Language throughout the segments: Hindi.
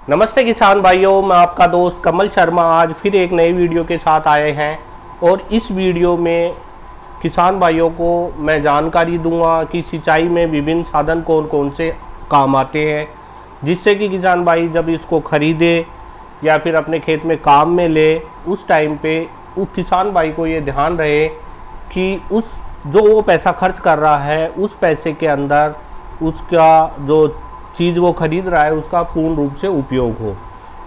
नमस्ते किसान भाइयों, मैं आपका दोस्त कमल शर्मा आज फिर एक नई वीडियो के साथ आए हैं। और इस वीडियो में किसान भाइयों को मैं जानकारी दूंगा कि सिंचाई में विभिन्न साधन कौन कौन से काम आते हैं, जिससे कि किसान भाई जब इसको खरीदे या फिर अपने खेत में काम में ले उस टाइम पे उस किसान भाई को ये ध्यान रहे कि उस जो वो पैसा खर्च कर रहा है उस पैसे के अंदर उसका जो चीज़ वो खरीद रहा है उसका पूर्ण रूप से उपयोग हो।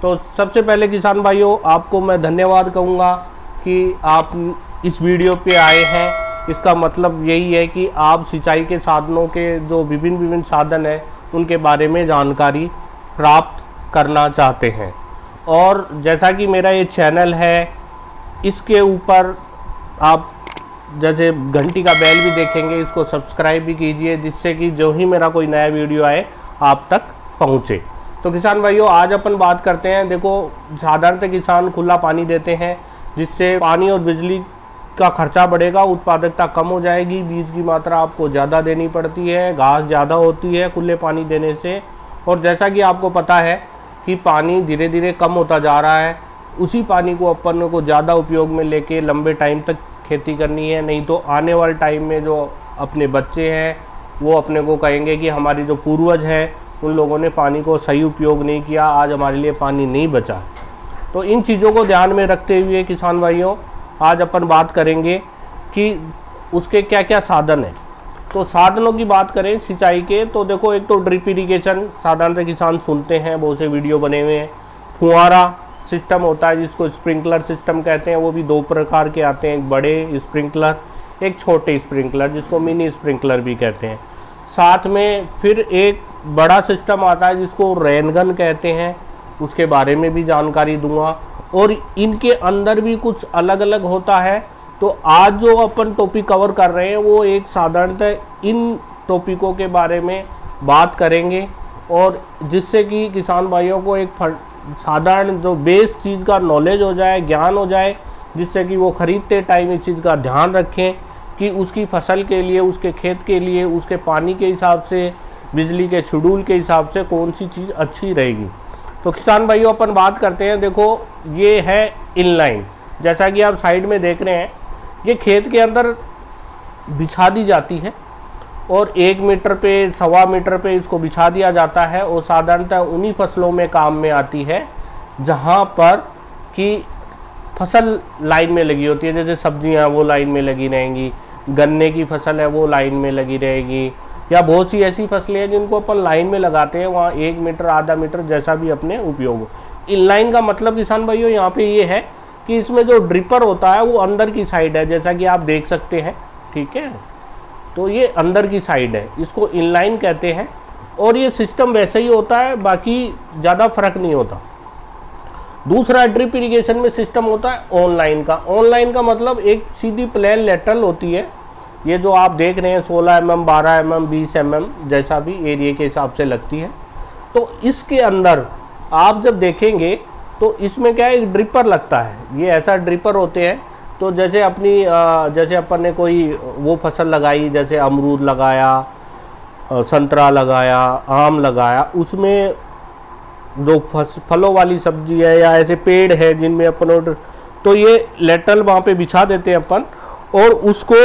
तो सबसे पहले किसान भाइयों आपको मैं धन्यवाद कहूँगा कि आप इस वीडियो पे आए हैं। इसका मतलब यही है कि आप सिंचाई के साधनों के जो विभिन्न साधन हैं उनके बारे में जानकारी प्राप्त करना चाहते हैं। और जैसा कि मेरा ये चैनल है, इसके ऊपर आप जैसे घंटी का बेल भी देखेंगे, इसको सब्सक्राइब भी कीजिए, जिससे कि जो ही मेरा कोई नया वीडियो आए आप तक पहुँचे। तो किसान भाइयों आज अपन बात करते हैं। देखो, साधारणतः किसान खुला पानी देते हैं, जिससे पानी और बिजली का खर्चा बढ़ेगा, उत्पादकता कम हो जाएगी, बीज की मात्रा आपको ज़्यादा देनी पड़ती है, घास ज़्यादा होती है खुले पानी देने से। और जैसा कि आपको पता है कि पानी धीरे धीरे कम होता जा रहा है, उसी पानी को अपन को ज़्यादा उपयोग में लेके लंबे टाइम तक खेती करनी है। नहीं तो आने वाले टाइम में जो अपने बच्चे हैं वो अपने को कहेंगे कि हमारी जो पूर्वज है उन लोगों ने पानी को सही उपयोग नहीं किया, आज हमारे लिए पानी नहीं बचा। तो इन चीज़ों को ध्यान में रखते हुए किसान भाइयों आज अपन बात करेंगे कि उसके क्या क्या साधन हैं। तो साधनों की बात करें सिंचाई के, तो देखो एक तो ड्रिप इरिगेशन साधारणतः किसान सुनते हैं, बहुत से वीडियो बने हुए हैं। फुहारा सिस्टम होता है जिसको स्प्रिंकलर सिस्टम कहते हैं, वो भी दो प्रकार के आते हैं, एक बड़े स्प्रिंकलर एक छोटे स्प्रिंकलर जिसको मिनी स्प्रिंकलर भी कहते हैं। साथ में फिर एक बड़ा सिस्टम आता है जिसको रेनगन कहते हैं, उसके बारे में भी जानकारी दूंगा। और इनके अंदर भी कुछ अलग अलग होता है। तो आज जो अपन टॉपिक कवर कर रहे हैं वो एक साधारणतः इन टॉपिकों के बारे में बात करेंगे, और जिससे कि किसान भाइयों को एक साधारण जो बेस चीज़ का नॉलेज हो जाए, ज्ञान हो जाए, जिससे कि वो खरीदते टाइम इस चीज़ का ध्यान रखें कि उसकी फसल के लिए, उसके खेत के लिए, उसके पानी के हिसाब से, बिजली के शेड्यूल के हिसाब से कौन सी चीज़ अच्छी रहेगी। तो किसान भाइयों अपन बात करते हैं। देखो ये है इनलाइन, जैसा कि आप साइड में देख रहे हैं, ये खेत के अंदर बिछा दी जाती है और 1 मीटर पे 1.25 मीटर पे इसको बिछा दिया जाता है। और साधारणतः उन्हीं फसलों में काम में आती है जहाँ पर कि फसल लाइन में लगी होती है। जैसे सब्जियां वो लाइन में लगी रहेंगी, गन्ने की फसल है वो लाइन में लगी रहेगी, या बहुत सी ऐसी फसलें हैं जिनको अपन लाइन में लगाते हैं, वहाँ 1 मीटर 1/2 मीटर जैसा भी अपने उपयोग हो। इनलाइन का मतलब किसान भाइयों यहाँ पे ये है कि इसमें जो ड्रिपर होता है वो अंदर की साइड है, जैसा कि आप देख सकते हैं, ठीक है। तो ये अंदर की साइड है, इसको इनलाइन कहते हैं। और ये सिस्टम वैसे ही होता है, बाकी ज़्यादा फर्क नहीं होता। दूसरा ड्रिप इरिगेशन में सिस्टम होता है ऑनलाइन का। ऑनलाइन का मतलब एक सीधी प्लेन लेटरल होती है, ये जो आप देख रहे हैं 16 mm, 12 mm, 20 mm जैसा भी एरिया के हिसाब से लगती है। तो इसके अंदर आप जब देखेंगे तो इसमें क्या है, एक ड्रिपर लगता है। ये ऐसा ड्रिपर होते हैं, तो जैसे जैसे अपन ने कोई वो फसल लगाई, जैसे अमरूद लगाया, संतरा लगाया, आम लगाया, उसमें जो फलों वाली सब्जी है या ऐसे पेड़ है जिनमें अपन, तो ये लेटरल वहाँ पे बिछा देते हैं अपन, और उसको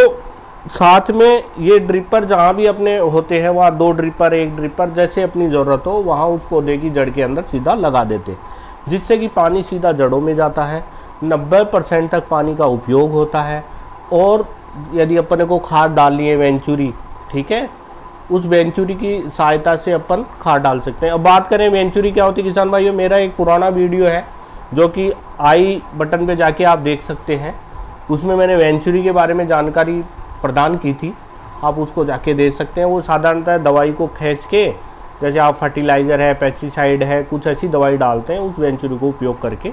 साथ में ये ड्रिपर जहाँ भी अपने होते हैं वहाँ 2 ड्रिपर, 1 ड्रिपर जैसे अपनी ज़रूरत हो वहाँ उस पौधे की जड़ के अंदर सीधा लगा देते हैं, जिससे कि पानी सीधा जड़ों में जाता है। 90% तक पानी का उपयोग होता है। और यदि अपन को खाद डालनी है वेंचुरी, ठीक है, उस वेंचुरी की सहायता से अपन खाद डाल सकते हैं। अब बात करें वेंचुरी क्या होती है किसान भाइयों, मेरा एक पुराना वीडियो है जो कि आई बटन पे जाके आप देख सकते हैं, उसमें मैंने वेंचुरी के बारे में जानकारी प्रदान की थी, आप उसको जाके देख सकते हैं। वो साधारणतः दवाई को खींच के, जैसे आप फर्टिलाइज़र है, पेस्टिसाइड है, कुछ ऐसी दवाई डालते हैं उस वेंचुरी को उपयोग करके,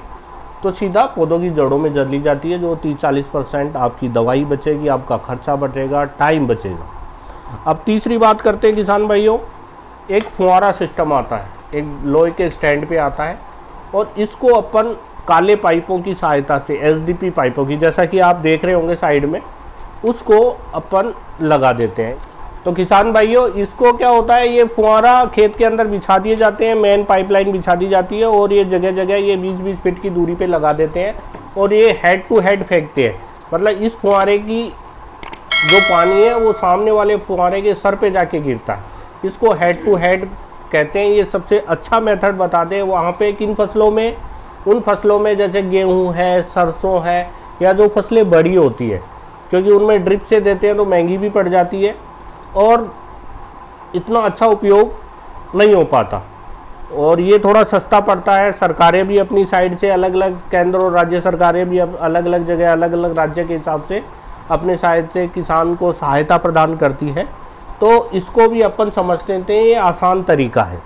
तो सीधा पौधों की जड़ों में जड़ ली जाती है। जो 30-40% आपकी दवाई बचेगी, आपका खर्चा बचेगा, टाइम बचेगा। अब तीसरी बात करते हैं किसान भाइयों, एक फुहारा सिस्टम आता है, एक लोहे के स्टैंड पे आता है, और इसको अपन काले पाइपों की सहायता से, SDP पाइपों की, जैसा कि आप देख रहे होंगे साइड में, उसको अपन लगा देते हैं। तो किसान भाइयों, इसको क्या होता है, ये फुहारा खेत के अंदर बिछा दिए जाते हैं, मेन पाइपलाइन बिछा दी जाती है और ये जगह जगह ये 20-20 फीट की दूरी पे लगा देते हैं और ये हेड टू हेड फेंकते हैं। मतलब इस फुहारे की जो पानी है वो सामने वाले फुहारे के सर पे जाके गिरता है, इसको हेड टू हेड कहते हैं। ये सबसे अच्छा मेथड बताते हैं वहाँ पे किन फसलों में, उन फसलों में जैसे गेहूँ है, सरसों है, या जो फसलें बड़ी होती है, क्योंकि उनमें ड्रिप से देते हैं तो महंगी भी पड़ जाती है और इतना अच्छा उपयोग नहीं हो पाता, और ये थोड़ा सस्ता पड़ता है। सरकारें भी अपनी साइड से अलग अलग, केंद्र और राज्य सरकारें भी अब अलग अलग जगह अलग अलग राज्य के हिसाब से अपने साइड से किसान को सहायता प्रदान करती है। तो इसको भी अपन समझते हैं, ये आसान तरीका है।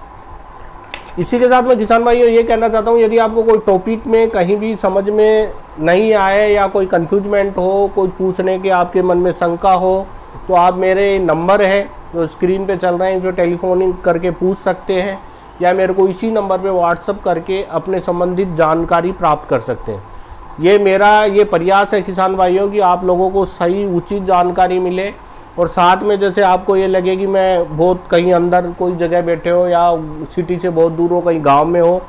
इसी के साथ मैं किसान भाइयों ये कहना चाहता हूँ, यदि आपको कोई टॉपिक में कहीं भी समझ में नहीं आए या कोई कन्फ्यूजमेंट हो, कोई पूछने के आपके मन में शंका हो, तो आप मेरे नंबर है जो स्क्रीन पे चल रहे हैं, जो टेलीफोनिंग करके पूछ सकते हैं, या मेरे को इसी नंबर पे व्हाट्सअप करके अपने संबंधित जानकारी प्राप्त कर सकते हैं। ये मेरा ये प्रयास है किसान भाइयों कि आप लोगों को सही उचित जानकारी मिले, और साथ में जैसे आपको ये लगे कि मैं बहुत कहीं अंदर कोई जगह बैठे हो या सिटी से बहुत दूर हो, कहीं गांव में हो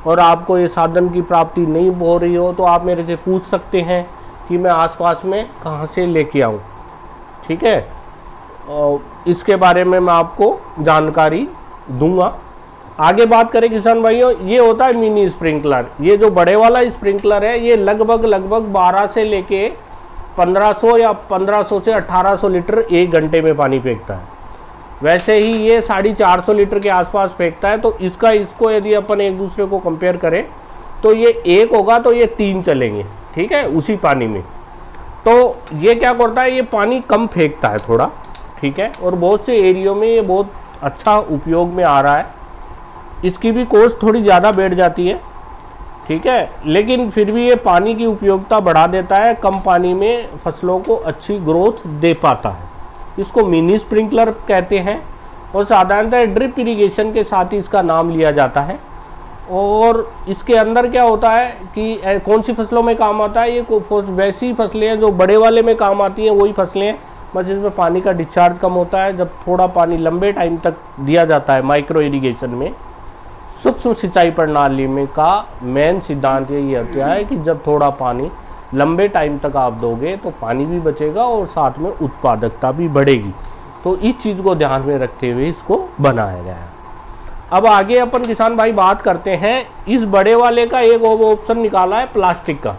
और आपको ये साधन की प्राप्ति नहीं हो रही हो, तो आप मेरे से पूछ सकते हैं कि मैं आसपास में कहाँ से लेके आऊँ। ठीक है, और इसके बारे में मैं आपको जानकारी दूंगा। आगे बात करें किसान भाइयों, ये होता है मिनी स्प्रिंकलर। ये जो बड़े वाला स्प्रिंकलर है, ये लगभग 12 से लेके 1500 या 1500 से 1800 लीटर 1 घंटे में पानी फेंकता है। वैसे ही ये 450 लीटर के आसपास फेंकता है। तो इसको यदि अपन एक दूसरे को कंपेयर करें तो ये 1 होगा तो ये 3 चलेंगे, ठीक है, उसी पानी में। तो ये क्या करता है, ये पानी कम फेंकता है थोड़ा, ठीक है, और बहुत से एरियो में ये बहुत अच्छा उपयोग में आ रहा है। इसकी भी कॉस्ट थोड़ी ज़्यादा बैठ जाती है, ठीक है, लेकिन फिर भी ये पानी की उपयोगिता बढ़ा देता है, कम पानी में फसलों को अच्छी ग्रोथ दे पाता है। इसको मिनी स्प्रिंकलर कहते हैं और साधारणतः ड्रिप इरिगेशन के साथ ही इसका नाम लिया जाता है। और इसके अंदर क्या होता है कि कौन सी फसलों में काम आता है, ये वैसी फसलें हैं जो बड़े वाले में काम आती हैं, वही फसलें हैं बस जिसमें पानी का डिस्चार्ज कम होता है। जब थोड़ा पानी लंबे टाइम तक दिया जाता है माइक्रो इरिगेशन में, सूक्ष्म सिंचाई प्रणाली में का मेन सिद्धांत यही होता है कि जब थोड़ा पानी लंबे टाइम तक आप दोगे तो पानी भी बचेगा और साथ में उत्पादकता भी बढ़ेगी। तो इस चीज़ को ध्यान में रखते हुए इसको बनाया गया है। अब आगे अपन किसान भाई बात करते हैं, इस बड़े वाले का एक ऑप्शन निकाला है प्लास्टिक का,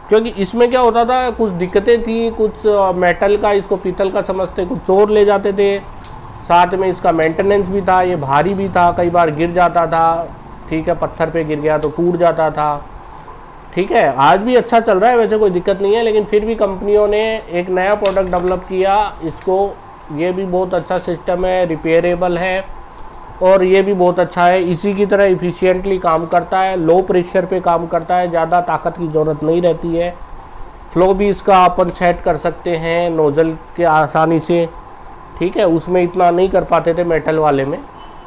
क्योंकि इसमें क्या होता था, कुछ दिक्कतें थी, कुछ मेटल का, इसको पीतल का समझते, कुछ चोर ले जाते थे, साथ में इसका मेंटेनेंस भी था, ये भारी भी था, कई बार गिर जाता था, ठीक है, पत्थर पे गिर गया तो टूट जाता था, ठीक है। आज भी अच्छा चल रहा है, वैसे कोई दिक्कत नहीं है, लेकिन फिर भी कंपनियों ने एक नया प्रोडक्ट डेवलप किया इसको। ये भी बहुत अच्छा सिस्टम है, रिपेयरेबल है और ये भी बहुत अच्छा है। इसी की तरह इफ़िशियंटली काम करता है, लो प्रेशर पे काम करता है, ज़्यादा ताकत की ज़रूरत नहीं रहती है। फ्लो भी इसका अपन सेट कर सकते हैं नोज़ल के आसानी से, ठीक है, उसमें इतना नहीं कर पाते थे मेटल वाले में।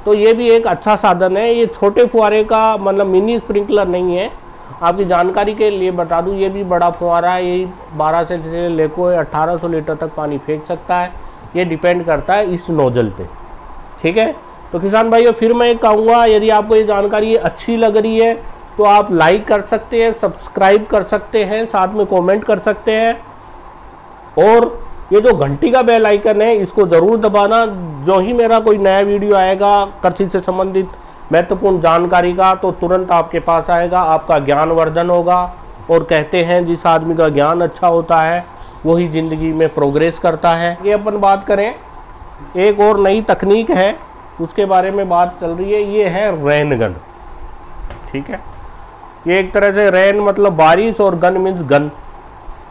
तो ये भी एक अच्छा साधन है। ये छोटे फुहारे का मतलब मिनी स्प्रिंकलर नहीं है, आपकी जानकारी के लिए बता दूं, ये भी बड़ा फुहारा है, यही 12 से लेकर 1800 लीटर तक पानी फेंक सकता है। ये डिपेंड करता है इस नोजल पे, ठीक है। तो किसान भाइयों, फिर मैं कहूँगा, यदि आपको ये जानकारी अच्छी लग रही है तो आप लाइक कर सकते हैं, सब्सक्राइब कर सकते हैं, साथ में कमेंट कर सकते हैं, और ये जो घंटी का बेल आइकन है इसको ज़रूर दबाना। जो ही मेरा कोई नया वीडियो आएगा कृषि से संबंधित महत्वपूर्ण जानकारी का, तो तुरंत आपके पास आएगा, आपका ज्ञानवर्धन होगा। और कहते हैं जिस आदमी का ज्ञान अच्छा होता है वही ज़िंदगी में प्रोग्रेस करता है। ये अपन बात करें, एक और नई तकनीक है उसके बारे में बात चल रही है, ये है रेन गन, ठीक है। ये एक तरह से रेन मतलब बारिश और गन मीन्स गन,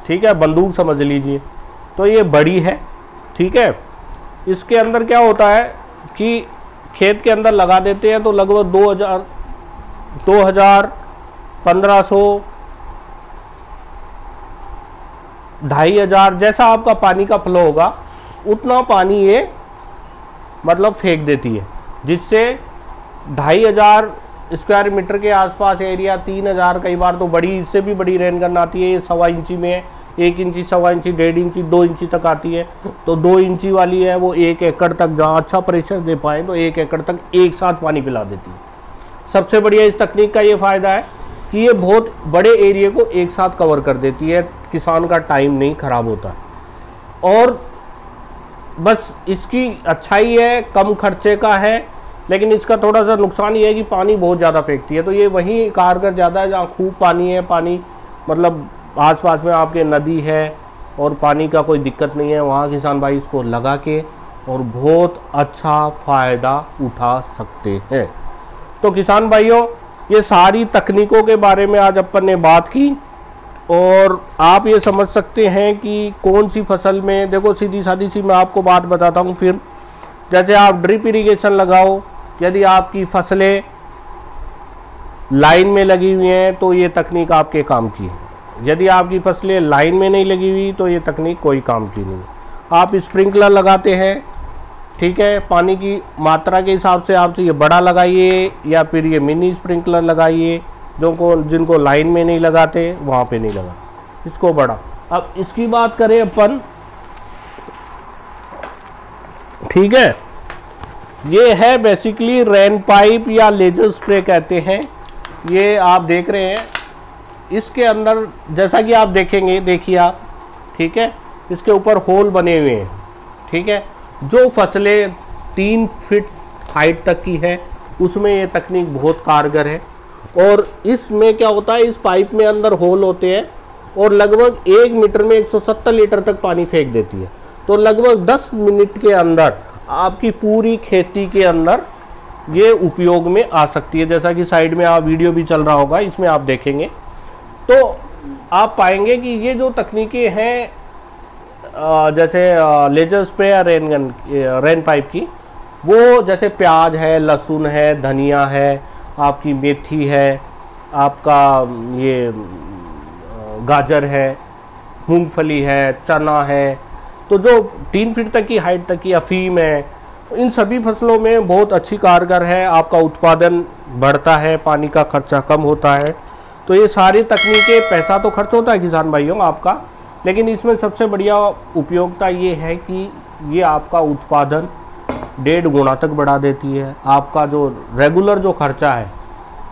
ठीक है, बंदूक समझ लीजिए। तो ये बड़ी है, ठीक है। इसके अंदर क्या होता है कि खेत के अंदर लगा देते हैं तो लगभग 2000, 1500, 2500 जैसा आपका पानी का फ्लो होगा उतना पानी ये मतलब फेंक देती है, जिससे 2500 स्क्वायर मीटर के आसपास एरिया, 3000, कई बार तो बड़ी, इससे भी बड़ी रेन गन आती है, ये 1.25 इंची में 1 इंची, 1.25 इंची, 1.5 इंची, 2 इंची तक आती है। तो 2 इंची वाली है वो 1 एकड़ तक, जहाँ अच्छा प्रेशर दे पाए तो 1 एकड़ तक एक साथ पानी पिला देती है। सबसे बढ़िया इस तकनीक का ये फ़ायदा है कि ये बहुत बड़े एरिया को एक साथ कवर कर देती है, किसान का टाइम नहीं खराब होता। और बस इसकी अच्छाई है, कम खर्चे का है, लेकिन इसका थोड़ा सा नुकसान ये है कि पानी बहुत ज़्यादा फेंकती है। तो ये वहीं कारगर ज़्यादा है जहाँ खूब पानी है, पानी मतलब आसपास में आपके नदी है और पानी का कोई दिक्कत नहीं है, वहाँ किसान भाई इसको लगा के और बहुत अच्छा फ़ायदा उठा सकते हैं। तो किसान भाइयों, ये सारी तकनीकों के बारे में आज अपन ने बात की और आप ये समझ सकते हैं कि कौन सी फसल में, देखो सीधी सादी सी मैं आपको बात बताता हूँ। फिर जैसे आप ड्रिप इरिगेशन लगाओ, यदि आपकी फसलें लाइन में लगी हुई हैं तो ये तकनीक आपके काम की है। यदि आपकी फसलें लाइन में नहीं लगी हुई तो ये तकनीक कोई काम की नहीं। आप स्प्रिंकलर लगाते हैं, ठीक है, पानी की मात्रा के हिसाब से आप ये बड़ा लगाइए या फिर ये मिनी स्प्रिंकलर लगाइए। जिनको लाइन में नहीं लगाते वहाँ पे नहीं लगा, इसको बड़ा। अब इसकी बात करें अपन, ठीक है, ये है बेसिकली रेन पाइप या लेजर स्प्रे कहते हैं। ये आप देख रहे हैं, इसके अंदर जैसा कि आप देखेंगे, देखिए आप, ठीक है, इसके ऊपर होल बने हुए हैं, ठीक है। जो फसलें 3 फीट हाइट तक की है उसमें ये तकनीक बहुत कारगर है। और इसमें क्या होता है, इस पाइप में अंदर होल होते हैं और लगभग 1 मीटर में 170 लीटर तक पानी फेंक देती है। तो लगभग 10 मिनट के अंदर आपकी पूरी खेती के अंदर ये उपयोग में आ सकती है। जैसा कि साइड में आप वीडियो भी चल रहा होगा, इसमें आप देखेंगे तो आप पाएंगे कि ये जो तकनीकें हैं, जैसे लेजर स्प्रे या रेन पाइप की, वो जैसे प्याज है, लहसुन है, धनिया है, आपकी मेथी है, आपका ये गाजर है, मूंगफली है, चना है, तो जो 3 फीट तक की हाइट तक की अफीम है, इन सभी फसलों में बहुत अच्छी कारगर है। आपका उत्पादन बढ़ता है, पानी का खर्चा कम होता है। तो ये सारी तकनीकें, पैसा तो खर्च होता है किसान भाइयों आपका, लेकिन इसमें सबसे बढ़िया उपयोगिता ये है कि ये आपका उत्पादन 1.5 गुना तक बढ़ा देती है। आपका जो रेगुलर जो खर्चा है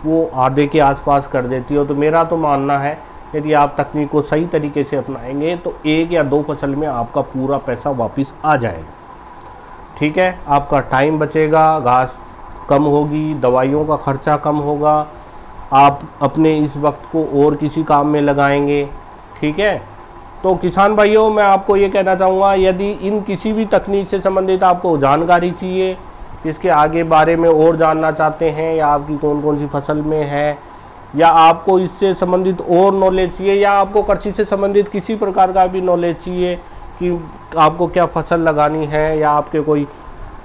वो आधे के आसपास कर देती है। तो मेरा तो मानना है यदि आप तकनीक को सही तरीके से अपनाएंगे तो 1 या 2 फसल में आपका पूरा पैसा वापस आ जाएगा, ठीक है। आपका टाइम बचेगा, घास कम होगी, दवाइयों का खर्चा कम होगा, आप अपने इस वक्त को और किसी काम में लगाएंगे, ठीक है। तो किसान भाइयों, मैं आपको ये कहना चाहूँगा, यदि इन किसी भी तकनीक से संबंधित आपको जानकारी चाहिए, इसके आगे बारे में और जानना चाहते हैं, या आपकी कौन कौन सी फसल में है, या आपको इससे संबंधित और नॉलेज चाहिए, या आपको कृषि से संबंधित किसी प्रकार का भी नॉलेज चाहिए कि आपको क्या फसल लगानी है, या आपके कोई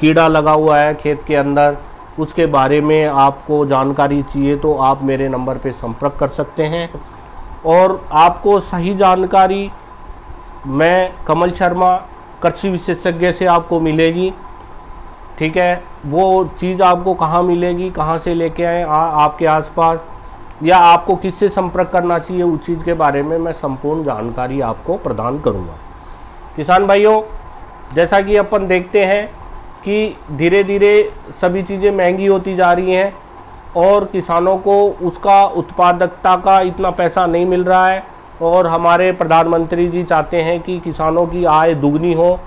कीड़ा लगा हुआ है खेत के अंदर, उसके बारे में आपको जानकारी चाहिए, तो आप मेरे नंबर पे संपर्क कर सकते हैं और आपको सही जानकारी मैं कमल शर्मा कृषि विशेषज्ञ से आपको मिलेगी, ठीक है। वो चीज़ आपको कहाँ मिलेगी, कहाँ से लेके आए आपके आसपास, या आपको किससे संपर्क करना चाहिए, उस चीज़ के बारे में मैं संपूर्ण जानकारी आपको प्रदान करूँगा। किसान भाइयों, जैसा कि अपन देखते हैं कि धीरे धीरे सभी चीज़ें महंगी होती जा रही हैं और किसानों को उसका उत्पादकता का इतना पैसा नहीं मिल रहा है, और हमारे प्रधानमंत्री जी चाहते हैं कि किसानों की आय दुगनी हो।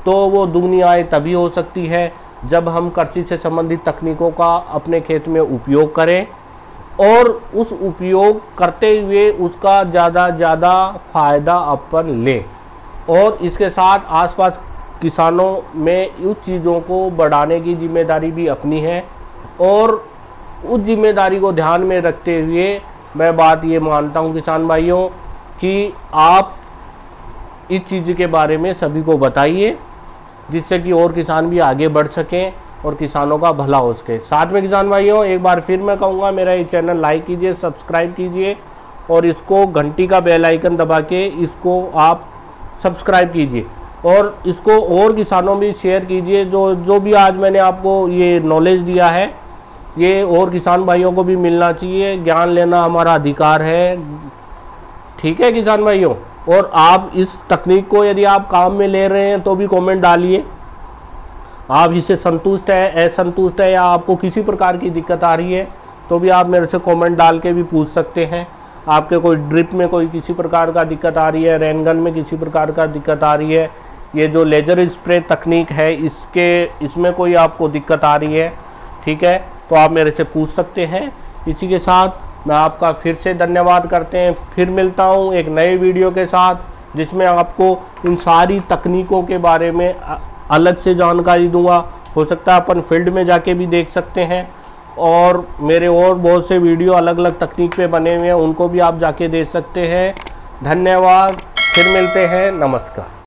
तो वो दुगनी आय तभी हो सकती है जब हम कृषि से संबंधित तकनीकों का अपने खेत में उपयोग करें और उस उपयोग करते हुए उसका ज़्यादा फ़ायदा अपन लें, और इसके साथ आसपास किसानों में उस चीज़ों को बढ़ाने की जिम्मेदारी भी अपनी है। और उस जिम्मेदारी को ध्यान में रखते हुए मैं बात ये मानता हूँ किसान भाइयों कि आप इस चीज़ के बारे में सभी को बताइए, जिससे कि और किसान भी आगे बढ़ सकें और किसानों का भला हो सके। साथ में किसान भाइयों, एक बार फिर मैं कहूँगा, मेरा ये चैनल लाइक कीजिए, सब्सक्राइब कीजिए और इसको घंटी का बेल आइकन दबा के इसको आप सब्सक्राइब कीजिए और इसको और किसानों में शेयर कीजिए। जो भी आज मैंने आपको ये नॉलेज दिया है, ये और किसान भाइयों को भी मिलना चाहिए। ज्ञान लेना हमारा अधिकार है, ठीक है किसान भाइयों। और आप इस तकनीक को यदि आप काम में ले रहे हैं तो भी कमेंट डालिए। आप इससे संतुष्ट है, असंतुष्ट है, या आपको किसी प्रकार की दिक्कत आ रही है तो भी आप मेरे से कमेंट डाल के भी पूछ सकते हैं। आपके कोई ड्रिप में कोई किसी प्रकार का दिक्कत आ रही है, रेनगन में किसी प्रकार का दिक्कत आ रही है, ये जो लेज़र स्प्रे तकनीक है इसमें कोई आपको दिक्कत आ रही है, ठीक है, तो आप मेरे से पूछ सकते हैं। इसी के साथ मैं आपका फिर से धन्यवाद करते हैं। फिर मिलता हूँ एक नए वीडियो के साथ जिसमें आपको इन सारी तकनीकों के बारे में अलग से जानकारी दूंगा। हो सकता है अपन फील्ड में जाके भी देख सकते हैं, और मेरे और बहुत से वीडियो अलग अलग तकनीक पे बने हुए हैं, उनको भी आप जाके देख सकते हैं। धन्यवाद, फिर मिलते हैं, नमस्कार।